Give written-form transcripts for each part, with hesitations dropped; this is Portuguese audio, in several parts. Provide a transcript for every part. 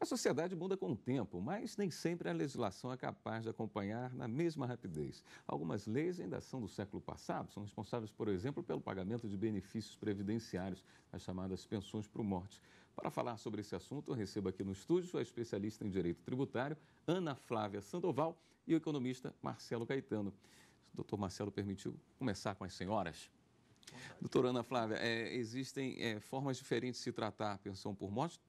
sociedade muda com o tempo, mas nem sempre a legislação é capaz de acompanhar na mesma rapidez. Algumas leis ainda são do século passado, são responsáveis, por exemplo, pelo pagamento de benefícios previdenciários, as chamadas pensões por morte. Para falar sobre esse assunto, eu recebo aqui no estúdio a especialista em direito tributário, Ana Flávia Sandoval, e o economista Marcelo Caetano. O doutor Marcelo permitiu começar com as senhoras. Doutora Ana Flávia, existem formas diferentes de se tratar a pensão por morte,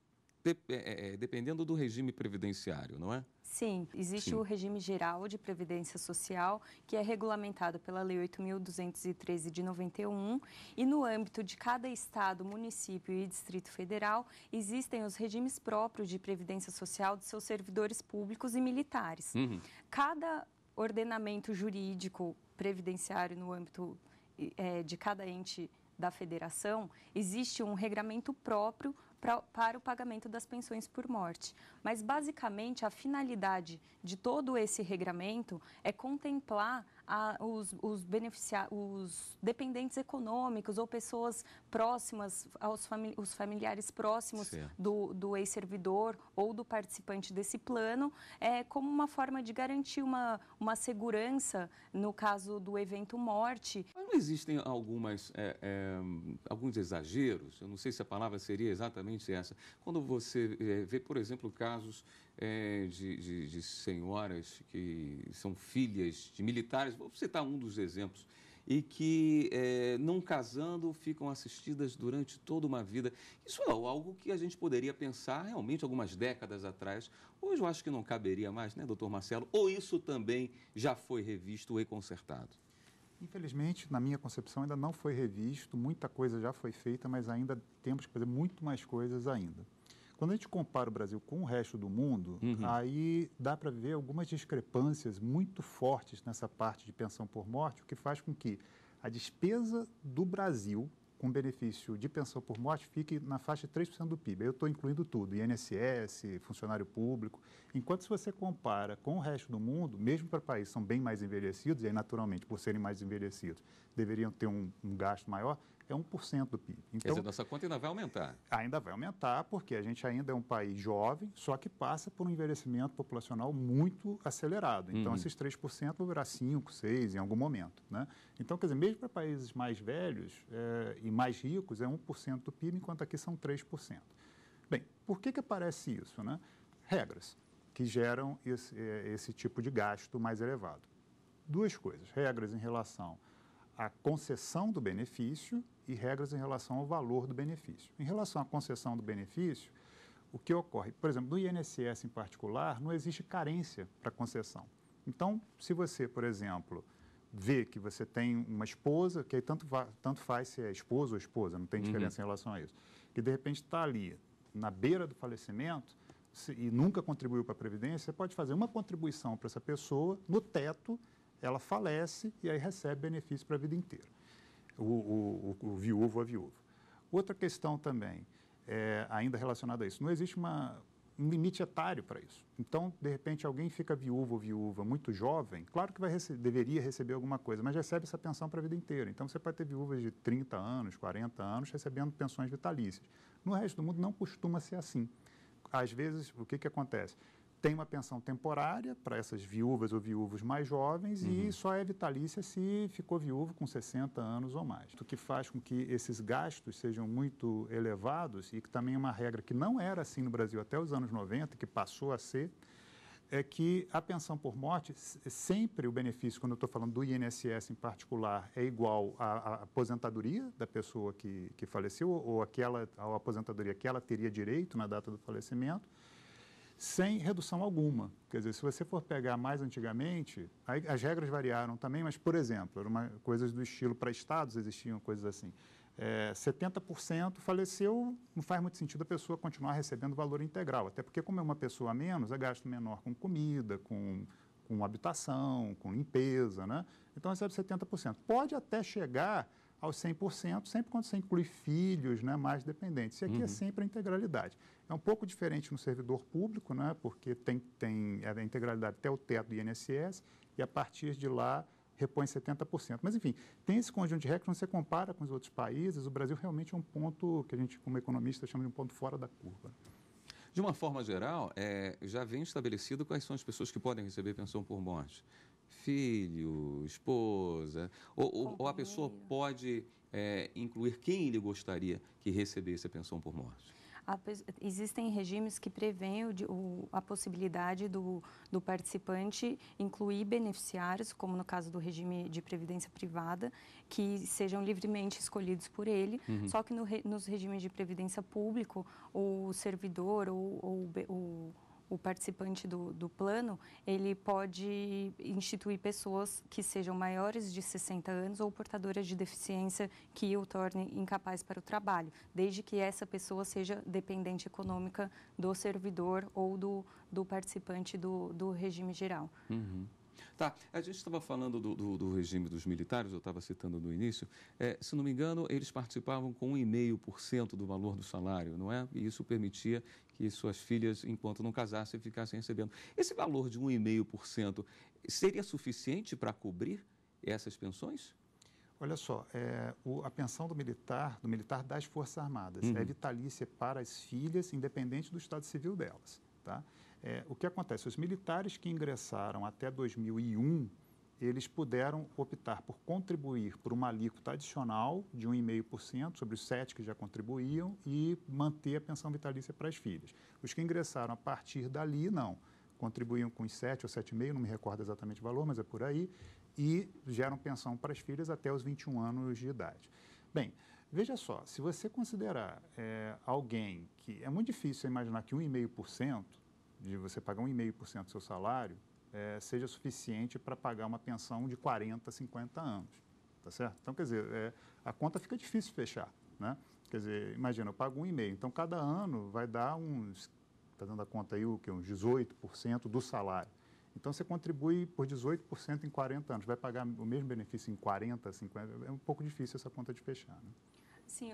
dependendo do regime previdenciário, não é? Sim, existe o regime geral de previdência social, que é regulamentado pela Lei 8.213 de 91, e no âmbito de cada estado, município e Distrito Federal, existem os regimes próprios de previdência social de seus servidores públicos e militares. Cada ordenamento jurídico previdenciário no âmbito de cada ente da federação, existe um regramento próprio para o pagamento das pensões por morte. Mas, basicamente, a finalidade de todo esse regramento é contemplar os dependentes econômicos ou pessoas próximas, os familiares próximos do ex-servidor ou do participante desse plano, como uma forma de garantir uma segurança no caso do evento morte. Mas não existem alguns exageros? Eu não sei se a palavra seria exatamente essa. Quando você vê, por exemplo, casos de senhoras que são filhas de militares, vou citar um dos exemplos, e que, não casando, ficam assistidas durante toda uma vida. Isso é algo que a gente poderia pensar realmente algumas décadas atrás. Hoje eu acho que não caberia mais, né, doutor Marcelo? Ou isso também já foi revisto e consertado? Infelizmente, na minha concepção, ainda não foi revisto, muita coisa já foi feita, mas ainda temos que fazer muito mais coisas ainda. Quando a gente compara o Brasil com o resto do mundo, aí dá para ver algumas discrepâncias muito fortes nessa parte de pensão por morte, o que faz com que a despesa do Brasil com benefício de pensão por morte fique na faixa de 3% do PIB. Eu estou incluindo tudo, INSS, funcionário público. Enquanto se você compara com o resto do mundo, mesmo para países que são bem mais envelhecidos, e aí naturalmente, por serem mais envelhecidos, deveriam ter um gasto maior, é 1% do PIB. Então, quer dizer, nossa conta ainda vai aumentar. Ainda vai aumentar, porque a gente ainda é um país jovem, só que passa por um envelhecimento populacional muito acelerado. Então, esses 3% vão virar 5%, 6% em algum momento, né? Então, quer dizer, mesmo para países mais velhos e mais ricos, é 1% do PIB, enquanto aqui são 3%. Bem, por que aparece isso, né? Regras que geram esse tipo de gasto mais elevado. Duas coisas, regras em relação à concessão do benefício e regras em relação ao valor do benefício. Em relação à concessão do benefício, o que ocorre? Por exemplo, no INSS em particular, não existe carência para concessão. Então, se você, por exemplo, vê que você tem uma esposa, que aí tanto faz se é esposo ou esposa, não tem diferença em relação a isso, que de repente está ali na beira do falecimento e nunca contribuiu para a Previdência, você pode fazer uma contribuição para essa pessoa, no teto, ela falece e aí recebe benefício para a vida inteira. O viúvo ou a viúva. Outra questão também, ainda relacionada a isso, não existe um limite etário para isso. Então, de repente, alguém fica viúvo ou viúva muito jovem, claro que deveria receber alguma coisa, mas recebe essa pensão para a vida inteira. Então, você pode ter viúvas de 30 anos, 40 anos, recebendo pensões vitalícias. No resto do mundo, não costuma ser assim. Às vezes, o que acontece? Tem uma pensão temporária para essas viúvas ou viúvos mais jovens e só é vitalícia se ficou viúvo com 60 anos ou mais. O que faz com que esses gastos sejam muito elevados e que também é uma regra que não era assim no Brasil até os anos 90, que passou a ser, é que a pensão por morte, sempre o benefício, quando eu estou falando do INSS em particular, é igual à aposentadoria da pessoa que faleceu ou à aposentadoria que ela teria direito na data do falecimento, sem redução alguma. Quer dizer, se você for pegar mais antigamente, as regras variaram também, mas, por exemplo, eram coisas do estilo, para estados existiam coisas assim, 70% faleceu, não faz muito sentido a pessoa continuar recebendo valor integral, até porque como é uma pessoa a menos, é gasto menor com comida, com habitação, com limpeza, né? Então recebe 70%. Pode até chegar aos 100%, sempre quando você inclui filhos, né, mais dependentes. E aqui é sempre a integralidade. É um pouco diferente no servidor público, né, porque tem a integralidade até o teto do INSS e a partir de lá repõe 70%. Mas, enfim, tem esse conjunto de regras, quando você compara com os outros países, o Brasil realmente é um ponto que a gente, como economista, chama de um ponto fora da curva. De uma forma geral, já vem estabelecido quais são as pessoas que podem receber pensão por morte. Filho, esposa, ou a pessoa pode incluir quem ele gostaria que recebesse a pensão por morte. Existem regimes que prevêem a possibilidade do participante incluir beneficiários, como no caso do regime de previdência privada, que sejam livremente escolhidos por ele, só que nos regimes de previdência público, o servidor ou o participante do plano, ele pode instituir pessoas que sejam maiores de 60 anos ou portadoras de deficiência que o tornem incapaz para o trabalho, desde que essa pessoa seja dependente econômica do servidor ou do participante do regime geral. Tá, a gente estava falando do regime dos militares, eu estava citando no início, se não me engano, eles participavam com 1,5% do valor do salário, não é? E isso permitia que suas filhas, enquanto não casassem, ficassem recebendo. Esse valor de 1,5% seria suficiente para cobrir essas pensões? Olha só, a pensão do militar das Forças Armadas, é vitalícia para as filhas, independente do estado civil delas, tá? O que acontece? Os militares que ingressaram até 2001, eles puderam optar por contribuir por uma alíquota adicional de 1,5% sobre os 7 que já contribuíam e manter a pensão vitalícia para as filhas. Os que ingressaram a partir dali, não. Contribuíam com os 7 ou 7,5%, não me recordo exatamente o valor, mas é por aí, e geram pensão para as filhas até os 21 anos de idade. Bem, veja só, se você considerar alguém que... É muito difícil imaginar que 1,5%, de você pagar 1,5% do seu salário, seja suficiente para pagar uma pensão de 40, 50 anos, tá certo? Então, quer dizer, a conta fica difícil de fechar, né? Quer dizer, imagina, eu pago 1,5%, então cada ano vai dar está dando a conta aí, uns 18% do salário. Então, você contribui por 18% em 40 anos, vai pagar o mesmo benefício em 40, 50, é um pouco difícil essa conta de fechar, né? Sim,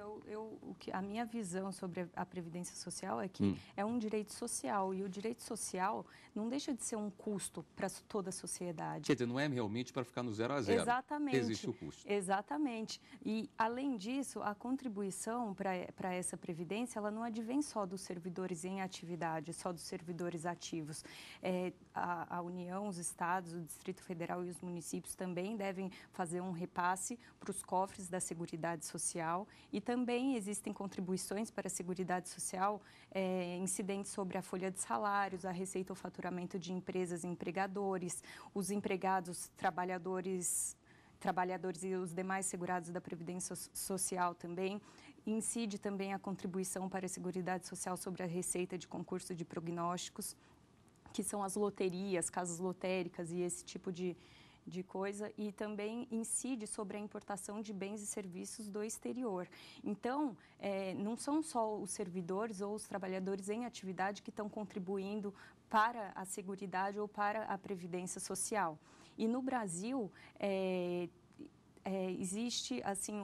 a minha visão sobre a Previdência Social é que é um direito social, e o direito social não deixa de ser um custo para toda a sociedade. Quer dizer, não é realmente para ficar no 0 a 0. Exatamente. Existe o custo. Exatamente. E, além disso, a contribuição para essa Previdência, ela não advém só dos servidores em atividade, só dos servidores ativos. A União, os estados, o Distrito Federal e os municípios também devem fazer um repasse para os cofres da Seguridade Social. E também existem contribuições para a Seguridade Social incidentes sobre a folha de salários, a receita ou faturamento de empresas e empregadores, os empregados, trabalhadores e os demais segurados da Previdência Social também. Incide também a contribuição para a Seguridade Social sobre a receita de concurso de prognósticos, que são as loterias, casas lotéricas e esse tipo de coisa, e também incide sobre a importação de bens e serviços do exterior. Então, não são só os servidores ou os trabalhadores em atividade que estão contribuindo para a Seguridade ou para a Previdência Social. E no Brasil, existe assim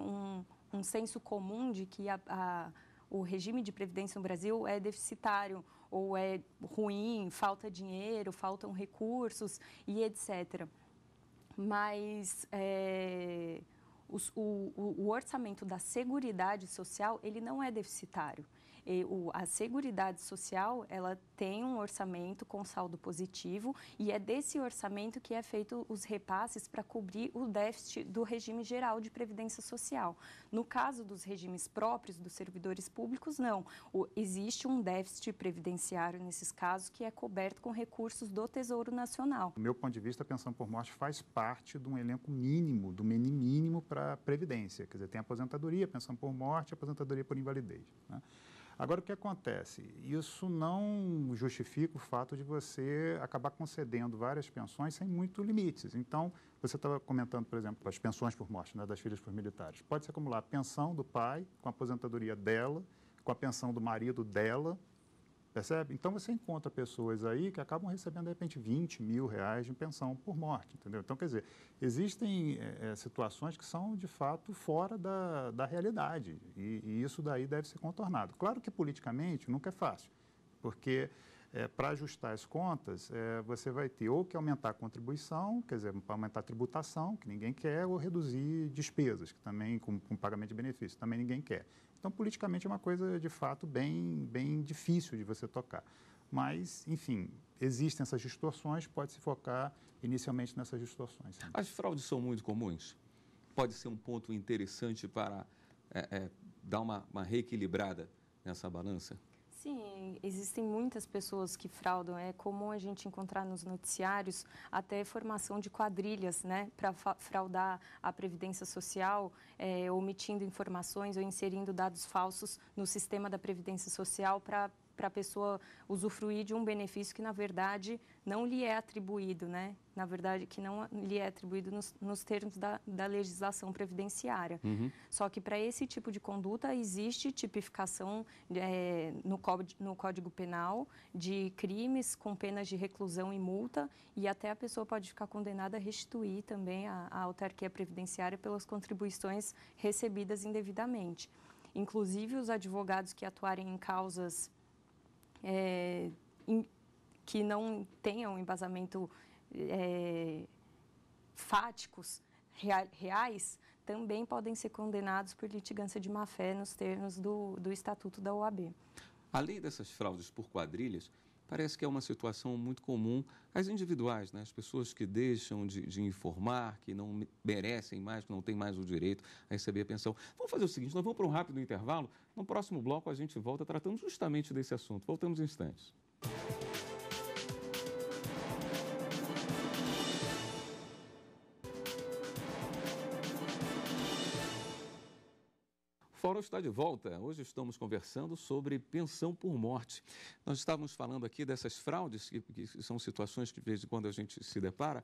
um senso comum de que o regime de previdência no Brasil é deficitário ou é ruim, falta dinheiro, faltam recursos e etc. Mas o orçamento da Seguridade Social, ele não é deficitário. A Seguridade Social, ela tem um orçamento com saldo positivo e é desse orçamento que é feito os repasses para cobrir o déficit do regime geral de previdência social. No caso dos regimes próprios dos servidores públicos, não. Existe um déficit previdenciário nesses casos que é coberto com recursos do Tesouro Nacional. Do meu ponto de vista, a pensão por morte faz parte de um elenco mínimo, do mínimo para a Previdência. Quer dizer, tem a aposentadoria, a pensão por morte e a aposentadoria por invalidez, né? Agora, o que acontece? Isso não justifica o fato de você acabar concedendo várias pensões sem muito limites. Então, você estava comentando, por exemplo, as pensões por morte, né, das filhas por militares. Pode-se acumular a pensão do pai com a aposentadoria dela, com a pensão do marido dela, percebe? Então, você encontra pessoas aí que acabam recebendo, de repente, 20 mil reais de pensão por morte, entendeu? Então, quer dizer, existem situações que são, de fato, fora da realidade e isso daí deve ser contornado. Claro que, politicamente, nunca é fácil, porque para ajustar as contas, você vai ter ou que aumentar a contribuição, quer dizer, para aumentar a tributação, que ninguém quer, ou reduzir despesas, que também, com pagamento de benefícios, também ninguém quer. Então, politicamente, é uma coisa, de fato, bem difícil de você tocar. Mas, enfim, existem essas distorções, pode-se focar inicialmente nessas distorções. Sim. As fraudes são muito comuns? Pode ser um ponto interessante para dar uma reequilibrada nessa balança? Sim, existem muitas pessoas que fraudam. É comum a gente encontrar nos noticiários até formação de quadrilhas, né, para fraudar a Previdência Social, omitindo informações ou inserindo dados falsos no sistema da Previdência Social para a pessoa usufruir de um benefício que, na verdade, não lhe é atribuído, né? Na verdade, que não lhe é atribuído nos termos da legislação previdenciária. Uhum. Só que, para esse tipo de conduta, existe tipificação no Código Penal de crimes com penas de reclusão e multa, e até a pessoa pode ficar condenada a restituir também a autarquia previdenciária pelas contribuições recebidas indevidamente. Inclusive, os advogados que atuarem em causas que não tenham embasamento fáticos reais, também podem ser condenados por litigância de má-fé nos termos do Estatuto da OAB. Além dessas fraudes por quadrilhas, parece que é uma situação muito comum às individuais, né? As pessoas que deixam de informar, que não merecem mais, que não têm mais o direito a receber a pensão. Vamos fazer o seguinte, nós vamos para um rápido intervalo. No próximo bloco a gente volta tratando justamente desse assunto. Voltamos em instantes. O Fórum está de volta. Hoje estamos conversando sobre pensão por morte. Nós estávamos falando aqui dessas fraudes, que são situações que de vez em quando a gente se depara,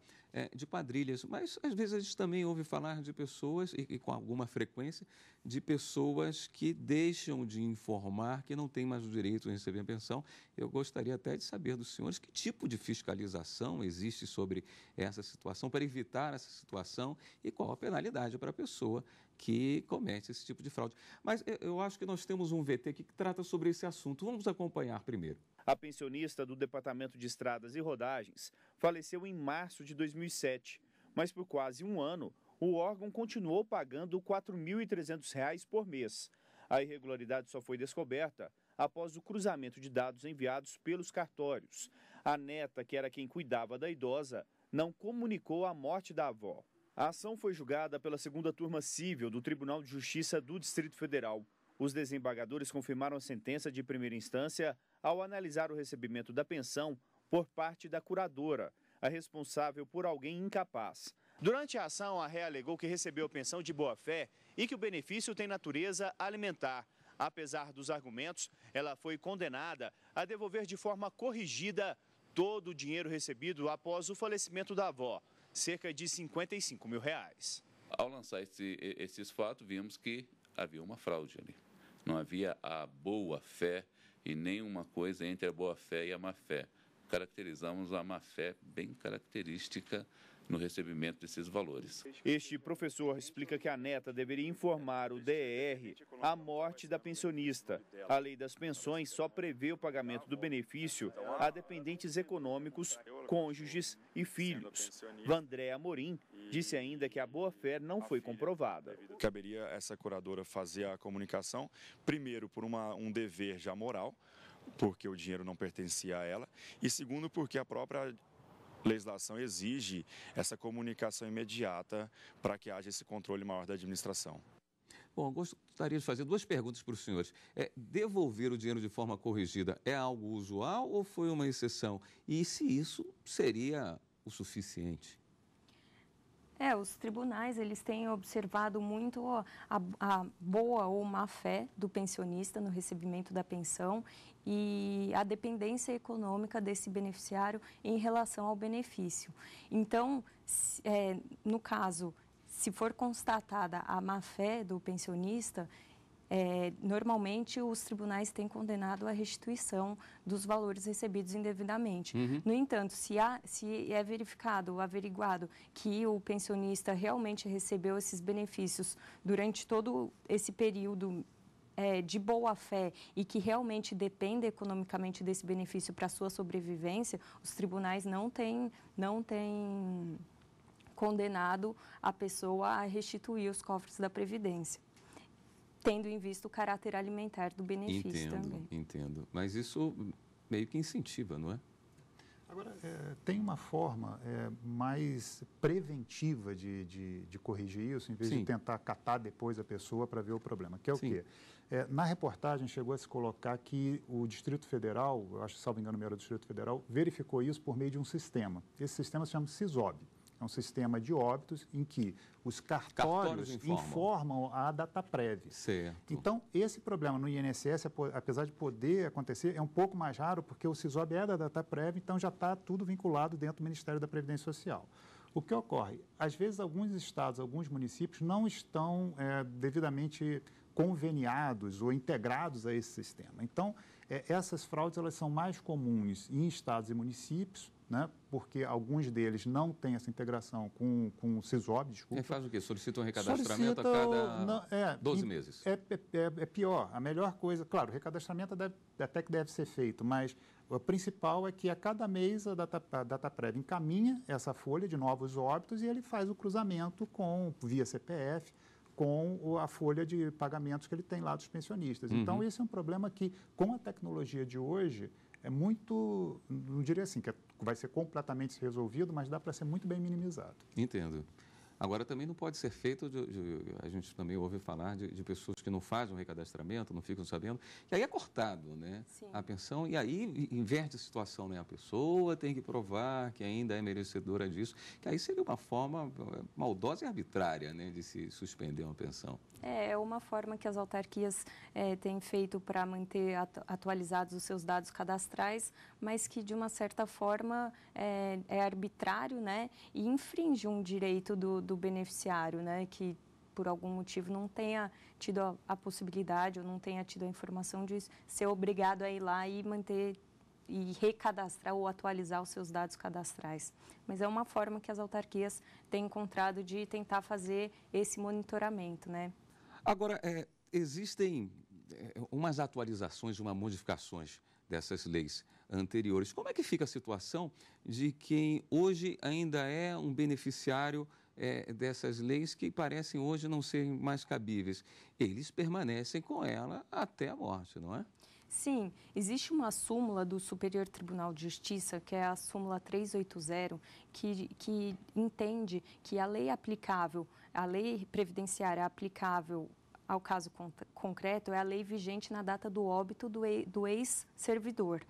de quadrilhas, mas às vezes a gente também ouve falar de pessoas, e com alguma frequência, de pessoas que deixam de informar que não têm mais o direito de receber a pensão. Eu gostaria até de saber dos senhores que tipo de fiscalização existe sobre essa situação, para evitar essa situação, e qual a penalidade para a pessoa que comete esse tipo de fraude. Mas eu acho que nós temos um VT aqui que trata sobre esse assunto. Vamos acompanhar primeiro. A pensionista do Departamento de Estradas e Rodagens faleceu em março de 2007, mas por quase um ano o órgão continuou pagando R$ 4.300 por mês. A irregularidade só foi descoberta após o cruzamento de dados enviados pelos cartórios. A neta, que era quem cuidava da idosa, não comunicou a morte da avó. A ação foi julgada pela segunda turma civil do Tribunal de Justiça do Distrito Federal. Os desembargadores confirmaram a sentença de primeira instância ao analisar o recebimento da pensão por parte da curadora, a responsável por alguém incapaz. Durante a ação, a ré alegou que recebeu pensão de boa-fé e que o benefício tem natureza alimentar. Apesar dos argumentos, ela foi condenada a devolver de forma corrigida todo o dinheiro recebido após o falecimento da avó, cerca de R$ 55 mil. Ao lançar esses fatos, vimos que havia uma fraude ali. Não havia a boa-fé e nenhuma coisa entre a boa-fé e a má-fé. Caracterizamos a má-fé bem característica no recebimento desses valores. Este professor explica que a neta deveria informar o DER a morte da pensionista. A lei das pensões só prevê o pagamento do benefício a dependentes econômicos, cônjuges e filhos. Vandré Amorim disse ainda que a boa-fé não foi comprovada. Caberia essa curadora fazer a comunicação, primeiro por um dever já moral, porque o dinheiro não pertencia a ela, e segundo porque a própria legislação exige essa comunicação imediata para que haja esse controle maior da administração. Bom, gostaria de fazer duas perguntas para os senhores. Devolver o dinheiro de forma corrigida é algo usual ou foi uma exceção? E se isso seria o suficiente? Os tribunais, eles têm observado muito a boa ou má fé do pensionista no recebimento da pensão e a dependência econômica desse beneficiário em relação ao benefício. Então, no caso, se for constatada a má fé do pensionista, normalmente os tribunais têm condenado a restituição dos valores recebidos indevidamente. Uhum. No entanto, se é verificado, averiguado que o pensionista realmente recebeu esses benefícios durante todo esse período de boa fé e que realmente dependem economicamente desse benefício para a sua sobrevivência, os tribunais não têm condenado a pessoa a restituir os cofres da Previdência, tendo em vista o caráter alimentar do benefício também. Entendo. Mas isso meio que incentiva, não é? Agora, tem uma forma mais preventiva de corrigir isso, em vez de tentar catar depois a pessoa para ver o problema, que é o quê? Na reportagem chegou a se colocar que o Distrito Federal, eu acho que, salvo engano, era o Distrito Federal, verificou isso por meio de um sistema. Esse sistema se chama SISOB. É um sistema de óbitos em que os cartórios informam a Dataprev. Certo. Então, esse problema no INSS, apesar de poder acontecer, é um pouco mais raro, porque o SISOB é da Dataprev, então já está tudo vinculado dentro do Ministério da Previdência Social. O que ocorre? Às vezes, alguns estados, alguns municípios não estão devidamente conveniados ou integrados a esse sistema. Então, essas fraudes elas são mais comuns em estados e municípios, né? Porque alguns deles não têm essa integração com o SISOB, desculpa. Quem faz o quê? Solicita um recadastramento a cada 12 meses? É pior. A melhor coisa, claro, o recadastramento até que deve ser feito, mas o principal é que a cada mês a Dataprev encaminha essa folha de novos óbitos e ele faz o cruzamento via CPF, com a folha de pagamentos que ele tem lá dos pensionistas. Então, esse é um problema que, com a tecnologia de hoje, é muito, não diria assim, que vai ser completamente resolvido, mas dá para ser muito bem minimizado. Entendo. Agora, também não pode ser feito, a gente também ouve falar de pessoas que não fazem um recadastramento, não ficam sabendo, que aí é cortado, né? Sim. A pensão, e aí inverte a situação, né? A pessoa tem que provar que ainda é merecedora disso, que aí seria uma forma maldosa e arbitrária, né, de se suspender uma pensão. É uma forma que as autarquias têm feito para manter atualizados os seus dados cadastrais, mas que, de uma certa forma, é arbitrário, né? E infringe um direito do beneficiário, né? Que, por algum motivo, não tenha tido a possibilidade ou não tenha tido a informação de ser obrigado a ir lá e manter e recadastrar ou atualizar os seus dados cadastrais. Mas é uma forma que as autarquias têm encontrado de tentar fazer esse monitoramento, né? Agora, existem umas atualizações, umas modificações dessas leis anteriores. Como é que fica a situação de quem hoje ainda é um beneficiário dessas leis que parecem hoje não serem mais cabíveis? Eles permanecem com ela até a morte, não é? Sim, existe uma súmula do Superior Tribunal de Justiça, que é a súmula 380, que entende que a lei aplicável, a lei previdenciária aplicável ao caso concreto é a lei vigente na data do óbito do ex-servidor.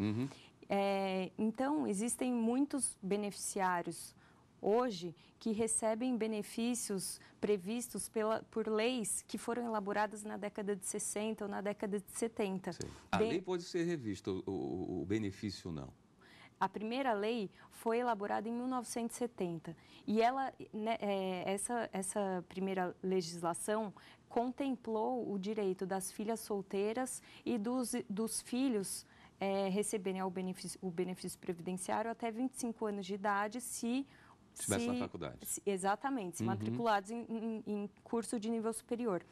Então, existem muitos beneficiários hoje que recebem benefícios previstos por leis que foram elaboradas na década de 60 ou na década de 70. Sim. A lei pode ser revista, o benefício não. A primeira lei foi elaborada em 1970 e ela, né, essa primeira legislação contemplou o direito das filhas solteiras e dos filhos receberem o benefício previdenciário até 25 anos de idade se estivesse na faculdade. Exatamente, se matriculados em curso de nível superior.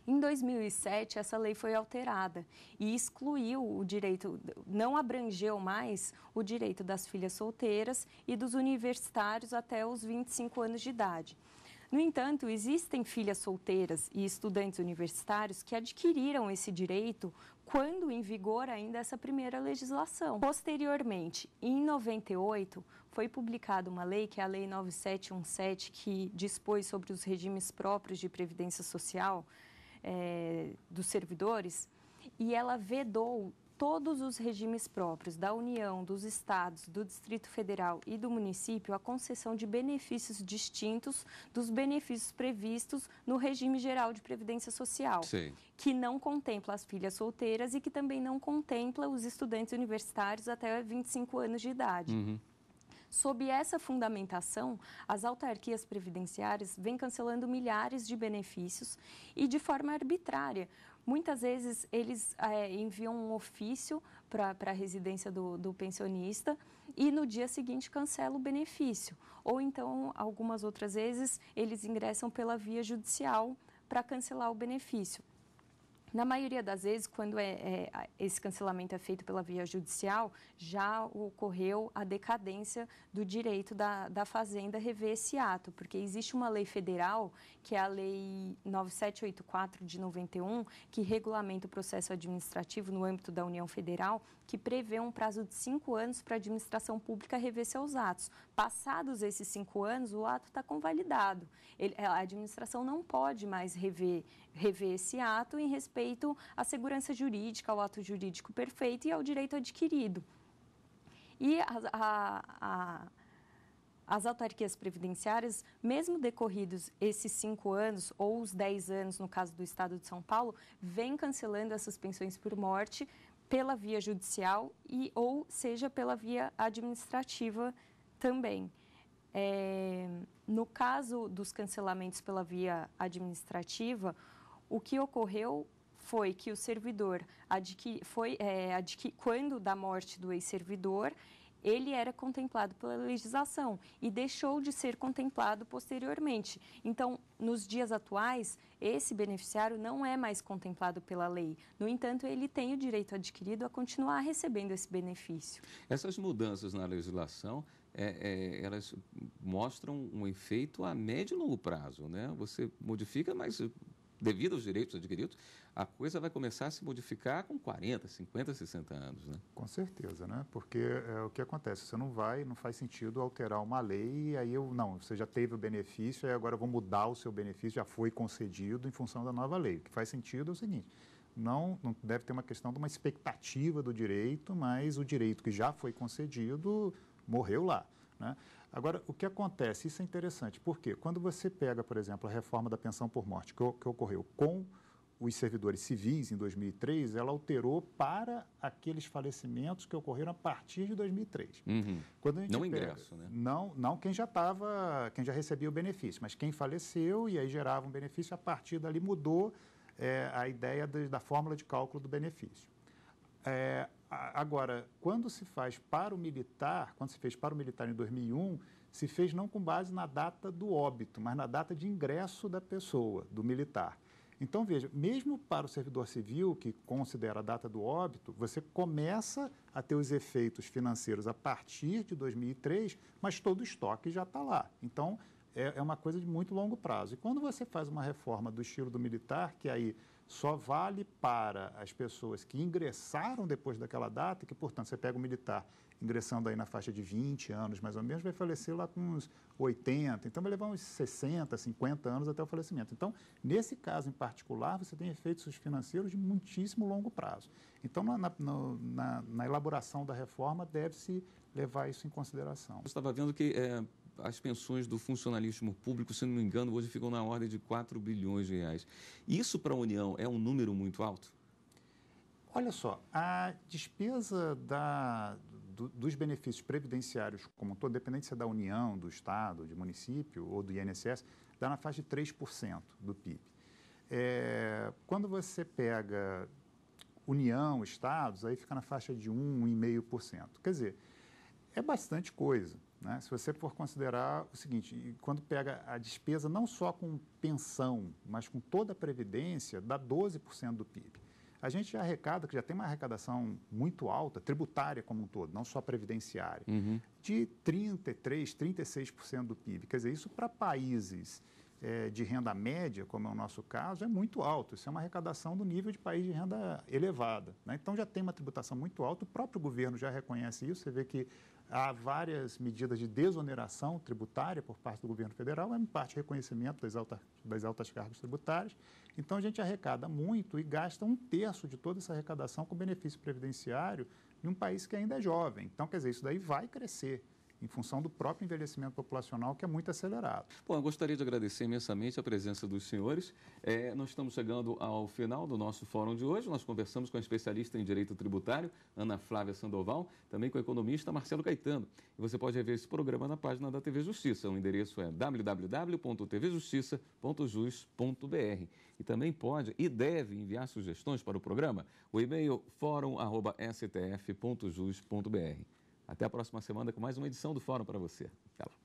Em 2007, essa lei foi alterada e excluiu o direito, não abrangeu mais o direito das filhas solteiras e dos universitários até os 25 anos de idade. No entanto, existem filhas solteiras e estudantes universitários que adquiriram esse direito quando em vigor ainda essa primeira legislação. Posteriormente, em 98, foi publicada uma lei, que é a Lei 9717, que dispôs sobre os regimes próprios de previdência social dos servidores, e ela vedou todos os regimes próprios da União, dos estados, do Distrito Federal e do município a concessão de benefícios distintos dos benefícios previstos no regime geral de previdência social, Sim. que não contempla as filhas solteiras e que também não contempla os estudantes universitários até 25 anos de idade. Sob essa fundamentação, as autarquias previdenciárias vêm cancelando milhares de benefícios e de forma arbitrária. Muitas vezes, eles enviam um ofício para a residência do pensionista e, no dia seguinte, cancelam o benefício. Ou então, algumas outras vezes, eles ingressam pela via judicial para cancelar o benefício. Na maioria das vezes, quando esse cancelamento é feito pela via judicial, já ocorreu a decadência do direito da Fazenda rever esse ato, porque existe uma lei federal, que é a Lei 9784 de 91, que regulamenta o processo administrativo no âmbito da União Federal, que prevê um prazo de 5 anos para a administração pública rever seus atos. Passados esses 5 anos, o ato está convalidado. A administração não pode mais rever esse ato em respeito à segurança jurídica, ao ato jurídico perfeito e ao direito adquirido. E as autarquias previdenciárias, mesmo decorridos esses 5 anos ou os 10 anos, no caso do Estado de São Paulo, vêm cancelando essas pensões por morte pela via judicial ou seja pela via administrativa também. No caso dos cancelamentos pela via administrativa, o que ocorreu foi que o servidor, quando da morte do ex-servidor, ele era contemplado pela legislação e deixou de ser contemplado posteriormente. Então, nos dias atuais, esse beneficiário não é mais contemplado pela lei. No entanto, ele tem o direito adquirido a continuar recebendo esse benefício. Essas mudanças na legislação, elas mostram um efeito a médio e longo prazo, né? Você modifica, mas devido aos direitos adquiridos, a coisa vai começar a se modificar com 40, 50, 60 anos, né? Com certeza, né? Porque o que acontece, você não faz sentido alterar uma lei e aí você já teve o benefício e agora eu vou mudar o seu benefício, já foi concedido em função da nova lei. O que faz sentido é o seguinte, não deve ter uma questão de uma expectativa do direito, mas o direito que já foi concedido morreu lá, né? Agora, o que acontece, isso é interessante, porque quando você pega, por exemplo, a reforma da pensão por morte que ocorreu com os servidores civis em 2003, ela alterou para aqueles falecimentos que ocorreram a partir de 2003. Uhum. Quando a gente não ingresso, né? Não quem já recebia o benefício, mas quem faleceu e aí gerava um benefício, a partir dali mudou a ideia da fórmula de cálculo do benefício. Agora, quando se fez para o militar em 2001, se fez não com base na data do óbito, mas na data de ingresso da pessoa, do militar. Então, veja, mesmo para o servidor civil, que considera a data do óbito, você começa a ter os efeitos financeiros a partir de 2003, mas todo o estoque já está lá. Então, é uma coisa de muito longo prazo. E quando você faz uma reforma do estilo do militar, que aí só vale para as pessoas que ingressaram depois daquela data, que, portanto, você pega o militar ingressando aí na faixa de 20 anos, mais ou menos, vai falecer lá com uns 80, então vai levar uns 60, 50 anos até o falecimento. Então, nesse caso em particular, você tem efeitos financeiros de muitíssimo longo prazo. Então, na elaboração da reforma, deve-se levar isso em consideração. Eu estava vendo que as pensões do funcionalismo público, se não me engano, hoje ficam na ordem de 4 bilhões de reais. Isso para a União é um número muito alto? Olha só, a despesa dos benefícios previdenciários como todo, independente se é da União, do Estado, de município ou do INSS, dá na faixa de 3% do PIB. Quando você pega União, Estados, aí fica na faixa de 1,5%. Quer dizer, é bastante coisa, né? Se você for considerar o seguinte, quando pega a despesa não só com pensão, mas com toda a previdência, dá 12% do PIB. A gente já arrecada, que já tem uma arrecadação muito alta, tributária como um todo, não só previdenciária, de 33%, 36% do PIB. Quer dizer, isso para países de renda média, como é o nosso caso, é muito alto. Isso é uma arrecadação do nível de país de renda elevada, né? Então, já tem uma tributação muito alta, o próprio governo já reconhece isso, você vê que há várias medidas de desoneração tributária por parte do governo federal, em parte reconhecimento das altas cargas tributárias. Então, a gente arrecada muito e gasta 1/3 de toda essa arrecadação com benefício previdenciário em um país que ainda é jovem. Então, quer dizer, isso daí vai crescer em função do próprio envelhecimento populacional, que é muito acelerado. Bom, eu gostaria de agradecer imensamente a presença dos senhores. Nós estamos chegando ao final do nosso fórum de hoje. Nós conversamos com a especialista em Direito Tributário, Ana Flávia Sandoval, também com o economista Marcelo Caetano. E você pode rever esse programa na página da TV Justiça. O endereço é www.tvjustiça.jus.br. E também pode e deve enviar sugestões para o programa. O e-mail forum@stf.jus.br. Até a próxima semana com mais uma edição do Fórum para você. Até lá.